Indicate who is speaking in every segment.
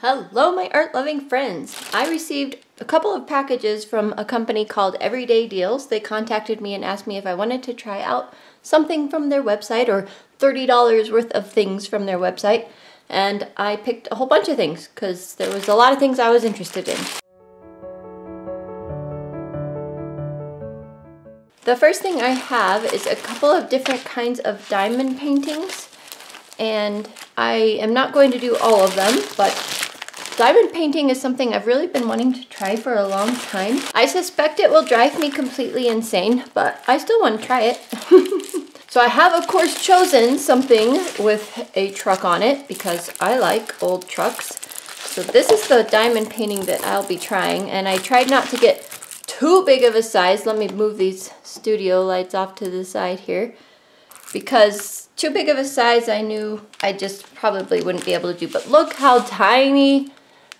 Speaker 1: Hello, my art-loving friends. I received a couple of packages from a company called Everyday Deals. They contacted me and asked me if I wanted to try out something from their website or $30 worth of things from their website. And I picked a whole bunch of things because there was a lot of things I was interested in. The first thing I have is a couple of different kinds of diamond paintings. And I am not going to do all of them, but diamond painting is something I've really been wanting to try for a long time. I suspect it will drive me completely insane, but I still want to try it. So I have, of course, chosen something with a truck on it because I like old trucks. So this is the diamond painting that I'll be trying, and I tried not to get too big of a size. Let me move these studio lights off to the side here, because too big of a size I knew I just probably wouldn't be able to do. But look how tiny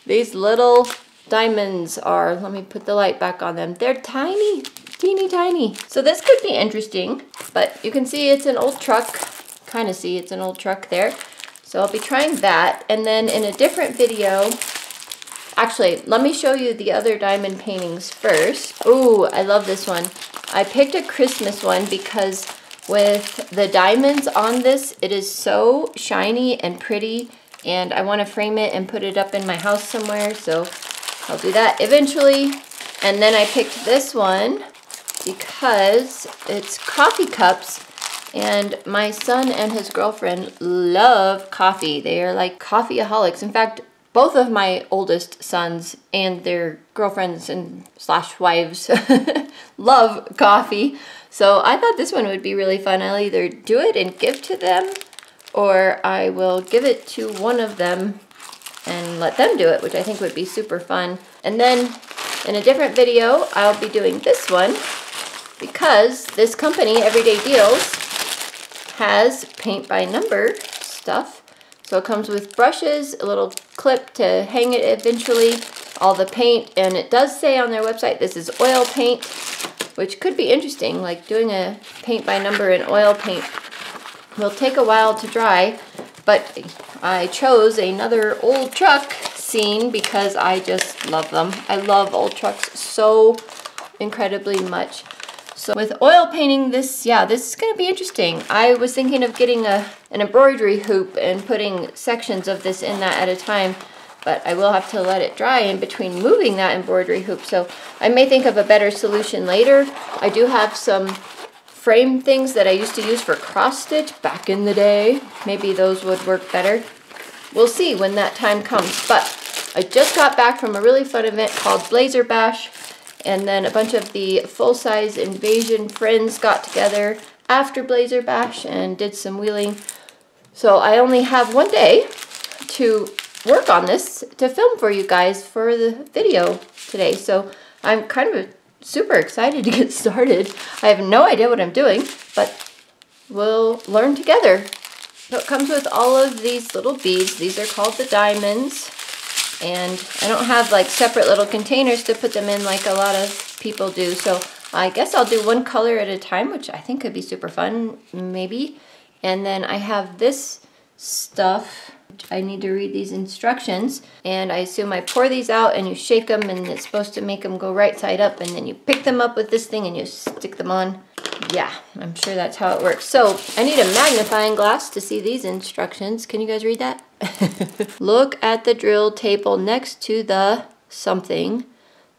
Speaker 1: these little diamonds are. Let me put the light back on them. They're tiny, teeny tiny. So this could be interesting, but you can see it's an old truck. Kind of see it's an old truck there. So I'll be trying that. And then in a different video, actually, let me show you the other diamond paintings first. Ooh, I love this one. I picked a Christmas one because with the diamonds on this, it is so shiny and pretty, and I want to frame it and put it up in my house somewhere, so I'll do that eventually. And then I picked this one because it's coffee cups, and my son and his girlfriend love coffee. They are like coffeeaholics. In fact, both of my oldest sons and their girlfriends and slash wives love coffee. So I thought this one would be really fun. I'll either do it and give to them, or I will give it to one of them and let them do it, which I think would be super fun. And then in a different video, I'll be doing this one because this company, Everyday Deals, has paint by number stuff. So it comes with brushes, a little clip to hang it eventually, all the paint, and it does say on their website this is oil paint, which could be interesting. Like doing a paint by number in oil paint will take a while to dry, but I chose another old truck scene because I just love them. I love old trucks so incredibly much. So with oil painting, this is going to be interesting. I was thinking of getting an embroidery hoop and putting sections of this in that at a time, but I will have to let it dry in between moving that embroidery hoop. So I may think of a better solution later. I do have some frame things that I used to use for cross stitch back in the day. Maybe those would work better. We'll see when that time comes. But I just got back from a really fun event called Blazer Bash. And then a bunch of the full-size Invasion friends got together after Blazer Bash and did some wheeling. So I only have one day to work on this to film for you guys for the video today. So I'm kind of super excited to get started. I have no idea what I'm doing, but we'll learn together. So it comes with all of these little beads. These are called the diamonds. And I don't have like separate little containers to put them in like a lot of people do. So I guess I'll do one color at a time, which I think could be super fun, maybe. And then I have this stuff. I need to read these instructions. And I assume I pour these out and you shake them, and it's supposed to make them go right side up. And then you pick them up with this thing and you stick them on. Yeah, I'm sure that's how it works. So I need a magnifying glass to see these instructions. Can you guys read that? Look at the drill table next to the something,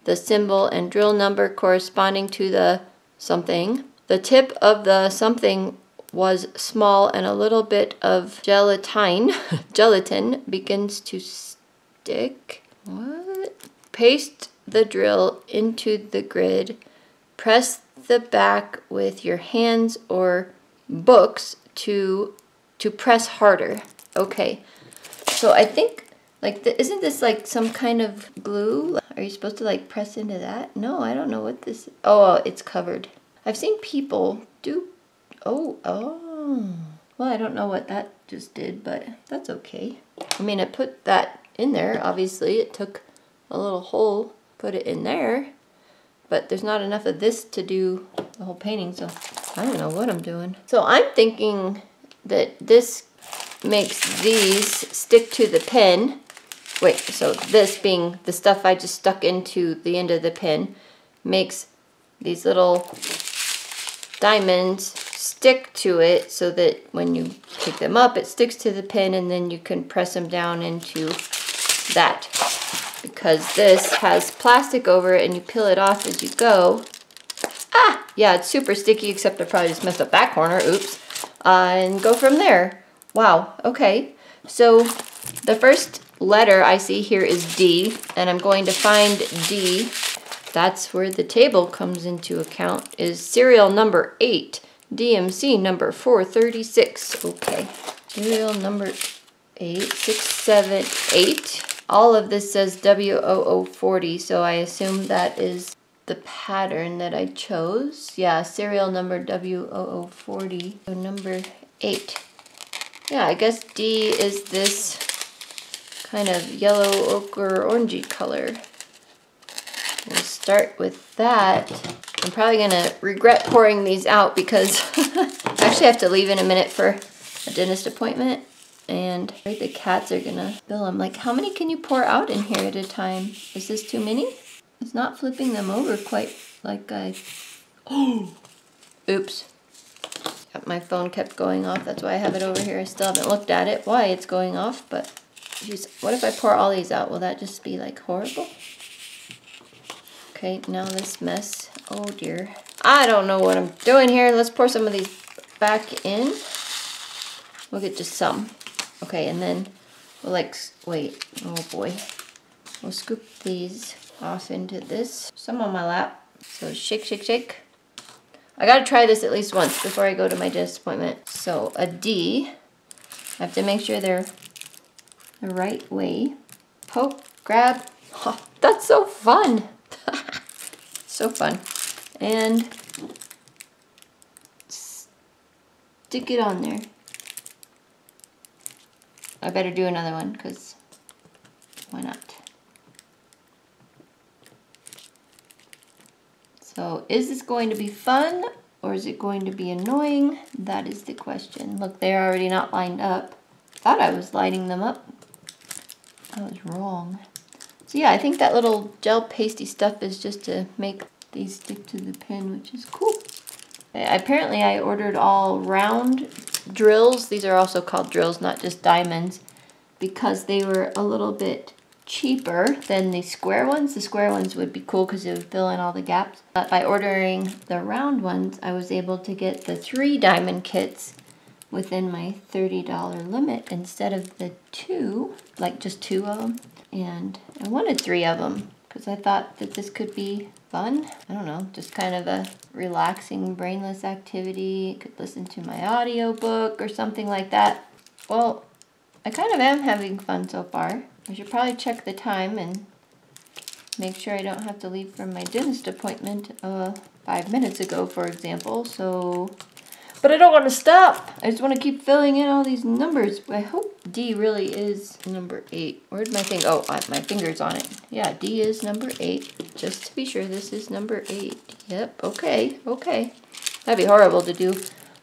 Speaker 1: the symbol and drill number corresponding to the something. The tip of the something was small and a little bit of gelatin begins to stick. What? Paste the drill into the grid. Press the back with your hands or books to press harder. Okay. So I think, like, isn't this like some kind of glue? Are you supposed to like press into that? No, I don't know what this is. Oh, it's covered. I've seen people do, oh. Well, I don't know what that just did, but that's okay. I mean, I put that in there, obviously. It took a little hole, put it in there, but there's not enough of this to do the whole painting, so I don't know what I'm doing. So I'm thinking that this makes these stick to the pen wait, so this being the stuff I just stuck into the end of the pin makes these little diamonds stick to it so that when you pick them up, it sticks to the pin, and then you can press them down into that. Because this has plastic over it and you peel it off as you go. Ah, yeah, it's super sticky, except I probably just messed up that corner, oops. And go from there. Wow, okay. So the first letter I see here is D, and I'm going to find D. That's where the table comes into account, is serial number 8, DMC number 436. Okay, serial number 86788. All of this says W0040, so I assume that is the pattern that I chose. Yeah, serial number W0040, so number 8. Yeah, I guess D is this kind of yellow ochre orangey color. We'll start with that. I'm probably gonna regret pouring these out because I actually have to leave in a minute for a dentist appointment, and the cats are gonna spill them. Like, how many can you pour out in here at a time? Is this too many? It's not flipping them over quite like I... Oh! Oops. My phone kept going off. That's why I have it over here. I still haven't looked at it, why it's going off, but geez, what if I pour all these out? Will that just be like horrible? Okay, now this mess. Oh dear. I don't know what I'm doing here. Let's pour some of these back in. We'll get just some. Okay, and then we'll wait, oh boy. We'll scoop these off into this. Some on my lap. So shake, shake, shake. I gotta try this at least once before I go to my dentist appointment. So a D. I have to make sure they're the right way. Poke, grab. Oh, that's so fun. So fun. And stick it on there. I better do another one because why not? So is this going to be fun or is it going to be annoying? That is the question. Look, they're already not lined up. Thought I was lining them up. I was wrong. So yeah, I think that little gel pasty stuff is just to make these stick to the pin, which is cool. Apparently I ordered all round drills. These are also called drills, not just diamonds, because they were a little bit cheaper than the square ones. The square ones would be cool because it would fill in all the gaps. But by ordering the round ones, I was able to get the 3 diamond kits within my $30 limit instead of the 2, like just 2 of them. And I wanted 3 of them because I thought that this could be fun. I don't know, just kind of a relaxing, brainless activity. Could listen to my audiobook or something like that. Well, I kind of am having fun so far. I should probably check the time and make sure I don't have to leave from my dentist appointment 5 minutes ago, for example. So, but I don't want to stop. I just want to keep filling in all these numbers. I hope D really is number 8. Where'd my thing? Oh, my finger's on it. Yeah, D is number 8. Just to be sure, this is number 8. Yep. Okay. Okay. That'd be horrible to do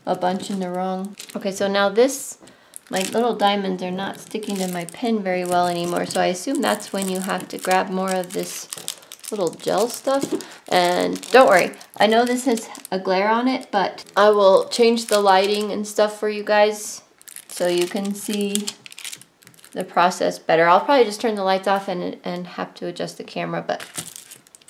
Speaker 1: a bunch in the wrong. Okay, so now this. My little diamonds are not sticking to my pen very well anymore, so I assume that's when you have to grab more of this little gel stuff. And don't worry, I know this has a glare on it, but I will change the lighting and stuff for you guys so you can see the process better. I'll probably just turn the lights off and have to adjust the camera, but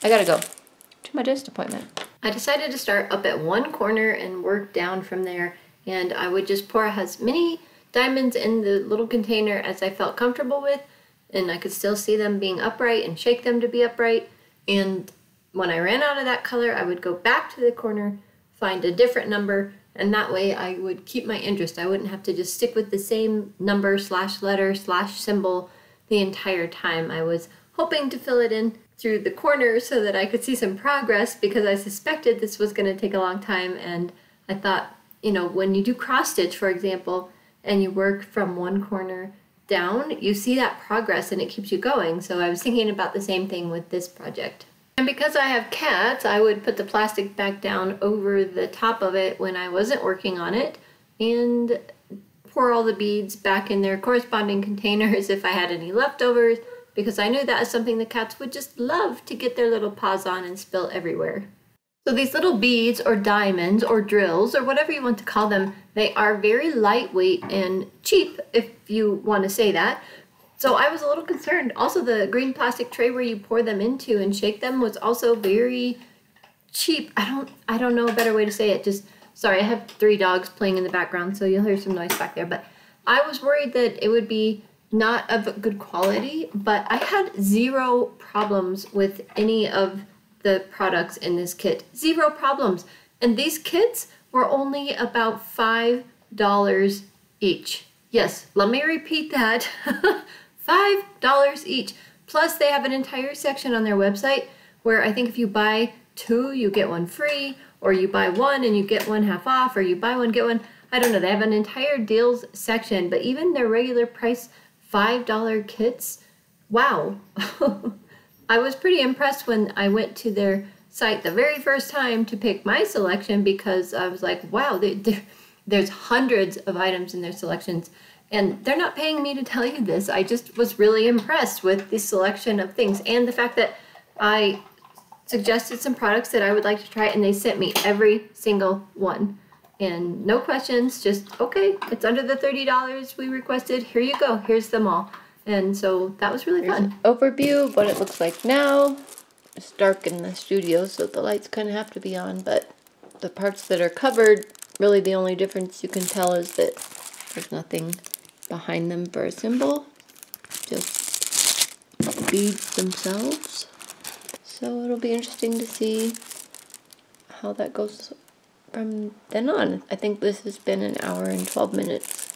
Speaker 1: I gotta go to my dentist appointment. I decided to start up at one corner and work down from there, and I would just pour as many diamonds in the little container as I felt comfortable with, and I could still see them being upright and shake them to be upright. And when I ran out of that color, I would go back to the corner, find a different number, and that way I would keep my interest. I wouldn't have to just stick with the same number / letter / symbol the entire time. I was hoping to fill it in through the corner so that I could see some progress, because I suspected this was going to take a long time. And I thought, you know, when you do cross stitch, for example, and you work from one corner down, you see that progress and it keeps you going. So I was thinking about the same thing with this project. And because I have cats, I would put the plastic back down over the top of it when I wasn't working on it and pour all the beads back in their corresponding containers if I had any leftovers. because I knew that is something the cats would just love to get their little paws on and spill everywhere. So these little beads or diamonds or drills or whatever you want to call them, they are very lightweight and cheap, if you want to say that. So I was a little concerned. Also, the green plastic tray where you pour them into and shake them was also very cheap. I don't know a better way to say it. Just, sorry, I have 3 dogs playing in the background, so you'll hear some noise back there. But I was worried that it would be not of good quality, but I had 0 problems with any of the products in this kit. 0 problems. And these kits were only about $5 each. Yes, let me repeat that. $5 each. Plus they have an entire section on their website where I think if you buy 2, you get 1 free, or you buy 1 and you get 1 half off, or you buy 1, get 1. I don't know. They have an entire deals section, but even their regular price $5 kits, wow. I was pretty impressed when I went to their site the very first time to pick my selection, because I was like, wow, there's hundreds of items in their selections, and they're not paying me to tell you this. I just was really impressed with the selection of things and the fact that I suggested some products that I would like to try, and they sent me every single one. And no questions, just, okay, it's under the $30 we requested. Here you go. Here's them all. And so that was really fun. Overview of what it looks like now. It's dark in the studio, so the lights kind of have to be on, but the parts that are covered, really the only difference you can tell is that there's nothing behind them for a symbol, just the beads themselves. So it'll be interesting to see how that goes from then on. I think this has been 1 hour and 12 minutes.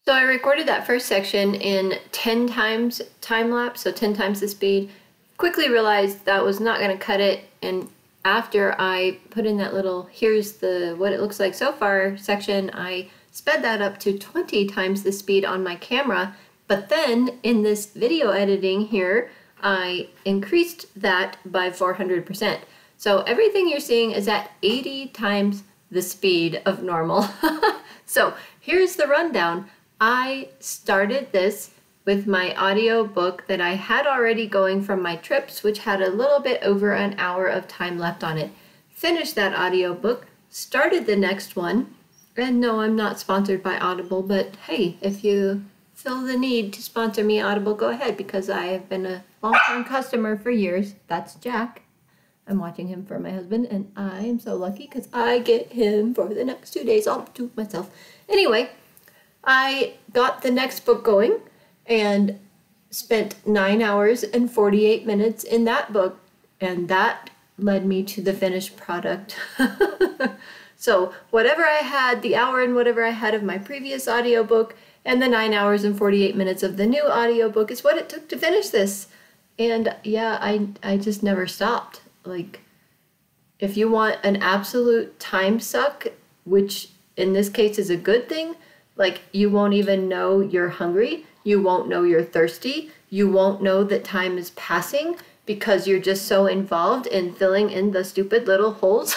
Speaker 1: So I recorded that first section in 10 times time lapse, so 10 times the speed. Quickly realized that was not going to cut it, and after I put in that little here's the what it looks like so far section, I sped that up to 20 times the speed on my camera. But then in this video editing here, I increased that by 400%. So everything you're seeing is at 80 times the speed of normal. So here's the rundown. I started this with my audio book that I had already going from my trips, which had a little bit over 1 hour of time left on it. Finished that audio book, started the next one, and no, I'm not sponsored by Audible, but hey, if you feel the need to sponsor me, Audible, go ahead, because I have been a long-term customer for years. That's Jack. I'm watching him for my husband, and I am so lucky because I get him for the next 2 days all to myself. Anyway, I got the next book going and spent 9 hours and 48 minutes in that book, and that led me to the finished product. So whatever I had, the hour and whatever I had of my previous audiobook, and the 9 hours and 48 minutes of the new audiobook is what it took to finish this. And yeah, I just never stopped. Like, if you want an absolute time suck, which in this case is a good thing, like, you won't even know you're hungry, you won't know you're thirsty, you won't know that time is passing because you're just so involved in filling in the stupid little holes,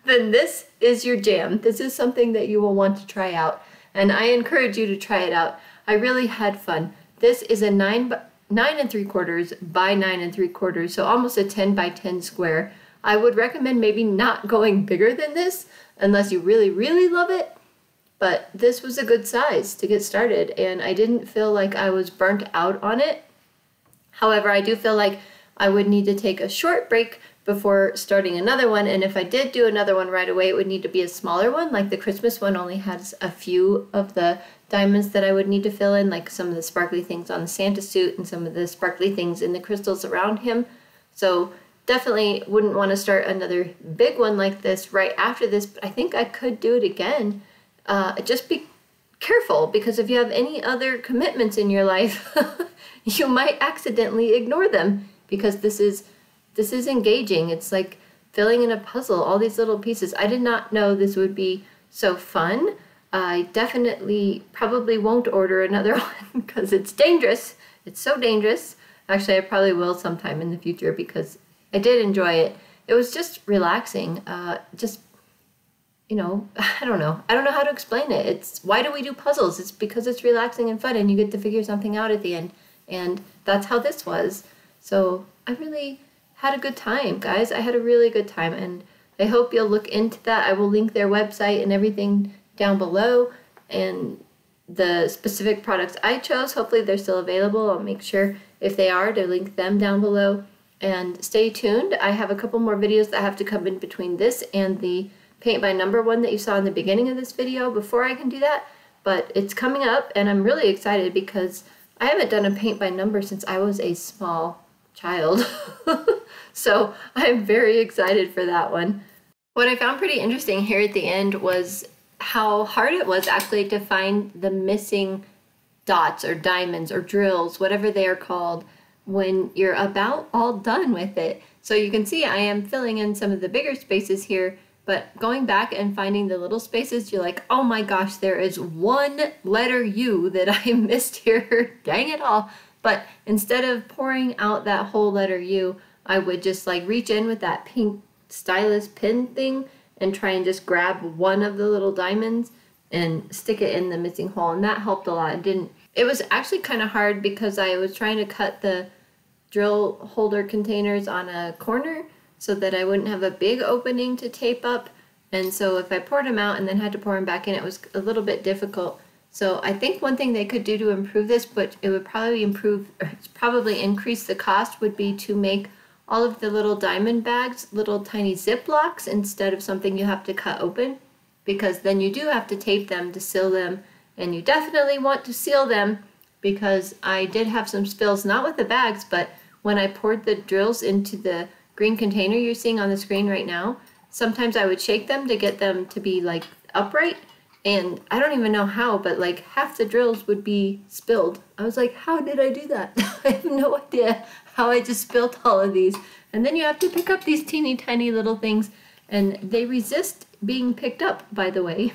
Speaker 1: then this is your jam. This is something that you will want to try out, and I encourage you to try it out. I really had fun. This is a 9 3/4 by 9 3/4, so almost a 10 by 10 square. I would recommend maybe not going bigger than this unless you really, really love it. But this was a good size to get started, and I didn't feel like I was burnt out on it. However, I do feel like I would need to take a short break before starting another one, and if I did do another one right away, it would need to be a smaller one. Like the Christmas one only has a few of the diamonds that I would need to fill in, like some of the sparkly things on the Santa suit and some of the sparkly things in the crystals around him. So definitely wouldn't want to start another big one like this right after this, but I think I could do it again. Just be careful, because if you have any other commitments in your life, you might accidentally ignore them, because this is engaging. It's like filling in a puzzle, all these little pieces. I did not know this would be so fun. I definitely probably won't order another one because it's dangerous. It's so dangerous. Actually, I probably will sometime in the future because I did enjoy it. It was just relaxing. You know, I don't know how to explain it. It's why do we do puzzles? It's because it's relaxing and fun, and you get to figure something out at the end. and that's how this was. So I really had a good time, guys. I had a really good time, and I hope you'll look into that. I will link their website and everything down below, and the specific products I chose, hopefully they're still available. I'll make sure if they are to link them down below. And stay tuned. I have a couple more videos that have to come in between this and the paint by number one that you saw in the beginning of this video before I can do that. But it's coming up, and I'm really excited because I haven't done a paint by number since I was a small child. So I'm very excited for that one. What I found pretty interesting here at the end was how hard it was actually to find the missing dots or diamonds or drills, whatever they are called, when you're about all done with it. So you can see I am filling in some of the bigger spaces here, but going back and finding the little spaces, you're like, oh my gosh, there is one letter U that I missed here. Dang it all. But instead of pouring out that whole letter U, I would just like reach in with that pink stylus pin thing and try and just grab one of the little diamonds and stick it in the missing hole, and that helped a lot. It was actually kind of hard because I was trying to cut the drill holder containers on a corner so that I wouldn't have a big opening to tape up, and so if I poured them out and then had to pour them back in, it was a little bit difficult. So I think one thing they could do to improve this, but it would probably increase the cost, would be to make all of the little diamond bags little tiny Ziplocs instead of something you have to cut open, because then you do have to tape them to seal them, and you definitely want to seal them, because I did have some spills, not with the bags, but when I poured the drills into the green container you're seeing on the screen right now, sometimes I would shake them to get them to be like upright, and I don't even know how, but like half the drills would be spilled. I was like, how did I do that? I have no idea how I just spilled all of these. And then you have to pick up these teeny tiny little things, and they resist being picked up, by the way.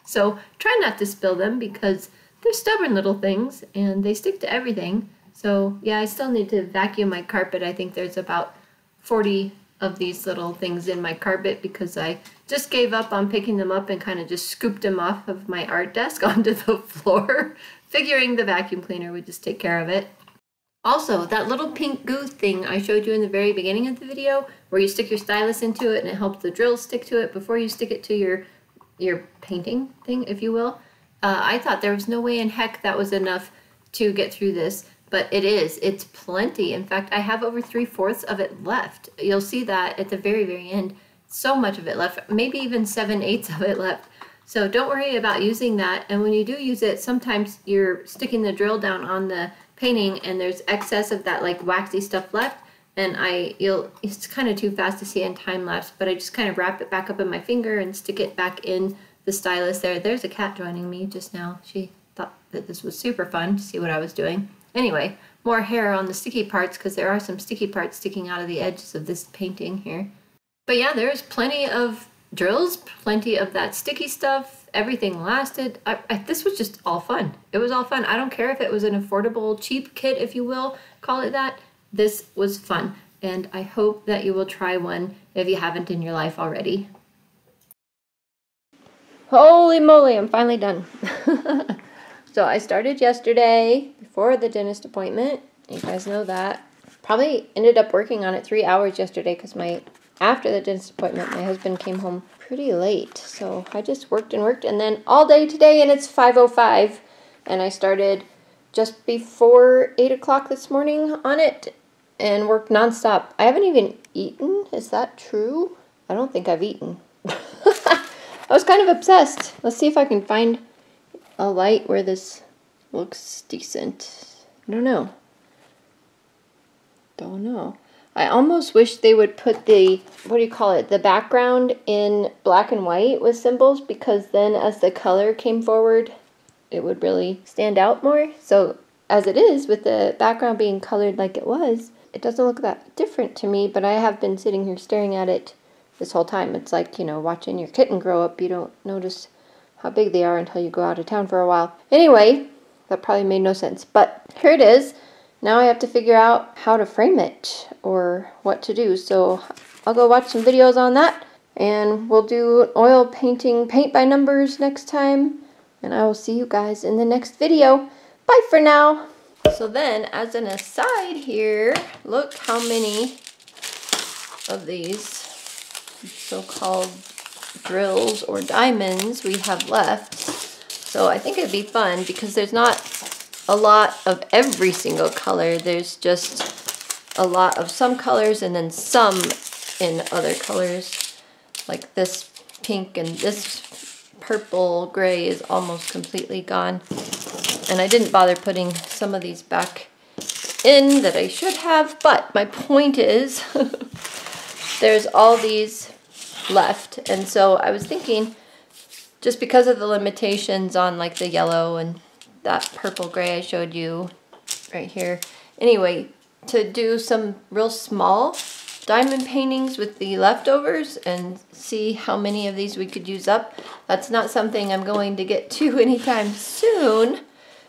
Speaker 1: So try not to spill them because they're stubborn little things and they stick to everything. So yeah, I still need to vacuum my carpet. I think there's about 40 of these little things in my carpet because I just gave up on picking them up and kind of just scooped them off of my art desk onto the floor, figuring the vacuum cleaner would just take care of it. Also, that little pink goo thing I showed you in the very beginning of the video, where you stick your stylus into it and it helps the drill stick to it before you stick it to your painting thing, if you will. I thought there was no way in heck that was enough to get through this, but it is. It's plenty. In fact, I have over 3/4 of it left. You'll see that at the very, very end. So much of it left, maybe even 7/8 of it left. So don't worry about using that. And when you do use it, sometimes you're sticking the drill down on the painting and there's excess of that like waxy stuff left, and it's kind of too fast to see in time lapse, but I just kind of wrap it back up in my finger and stick it back in the stylus there. There's a cat joining me just now. She thought that this was super fun to see what I was doing. Anyway, more hair on the sticky parts because there are some sticky parts sticking out of the edges of this painting here. But yeah, there's plenty of drills, plenty of that sticky stuff. Everything lasted. This was just all fun. It was all fun. I don't care if it was an affordable, cheap kit, if you will, call it that. This was fun, and I hope that you will try one if you haven't in your life already. Holy moly, I'm finally done. So I started yesterday before the dentist appointment. You guys know that. Probably ended up working on it 3 hours yesterday because after the dentist appointment, my husband came home pretty late. So I just worked and then all day today, and it's 5:05, and I started just before 8 o'clock this morning on it and worked nonstop. I haven't even eaten. Is that true? I don't think I've eaten. I was kind of obsessed. Let's see if I can find a light where this looks decent. I don't know. I almost wish they would put the, the background in black and white with symbols, because then as the color came forward, it would really stand out more. So as it is, with the background being colored like it was, it doesn't look that different to me, but I have been sitting here staring at it this whole time. It's like, watching your kitten grow up. You don't notice how big they are until you go out of town for a while. Anyway, that probably made no sense, but here it is. Now I have to figure out how to frame it or what to do. So I'll go watch some videos on that, and we'll do oil painting, paint by numbers next time. And I will see you guys in the next video. Bye for now. So then, as an aside here, look how many of these so-called drills or diamonds we have left. So I think it'd be fun because there's not a lot of every single color. There's just a lot of some colors and then some in other colors. Like this pink and this purple gray is almost completely gone. And I didn't bother putting some of these back in that I should have, but my point is there's all these left. And so I was thinking, just because of the limitations on like the yellow and that purple gray I showed you right here. Anyway, to do some real small diamond paintings with the leftovers and see how many of these we could use up. That's not something I'm going to get to anytime soon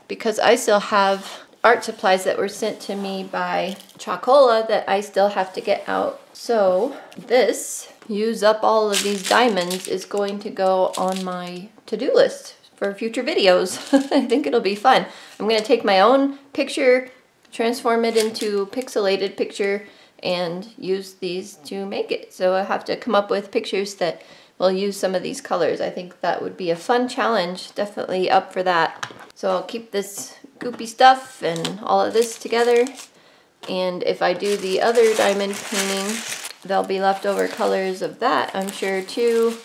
Speaker 1: because I still have art supplies that were sent to me by Chocola that I still have to get out. So this, use up all of these diamonds, is going to go on my to-do list for future videos. I think it'll be fun. I'm going to take my own picture, transform it into pixelated picture, and use these to make it. So I have to come up with pictures that will use some of these colors. I think that would be a fun challenge. Definitely up for that. So I'll keep this goopy stuff and all of this together. And if I do the other diamond painting, there'll be leftover colors of that, I'm sure, too.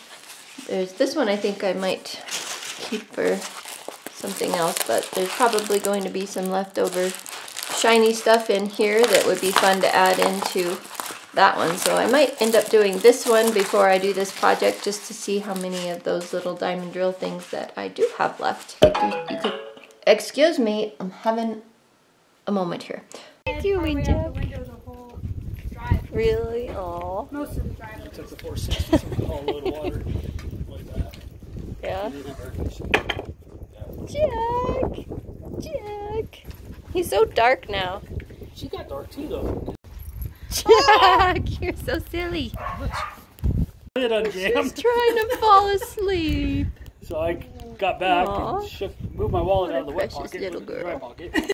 Speaker 1: There's this one I think I might keep for something else, but there's probably going to be some leftover shiny stuff in here that would be fun to add into that one. So I might end up doing this one before I do this project just to see how many of those little diamond drill things that I do have left. You could, excuse me, I'm having a moment here. Thank you, Winter. Really? Aw.
Speaker 2: Most of the drive. I took the 460, so we haul a load of water like that.
Speaker 1: Yeah. Jack! Jack! He's so dark now.
Speaker 2: She got dark too, though.
Speaker 1: Jack! You're so silly.
Speaker 2: It unjammed.
Speaker 1: She's trying to fall asleep.
Speaker 2: So I got back
Speaker 1: Aww.
Speaker 2: and moved my wallet out of the wet
Speaker 1: Precious
Speaker 2: pocket.
Speaker 1: little girl.
Speaker 2: Dry pocket.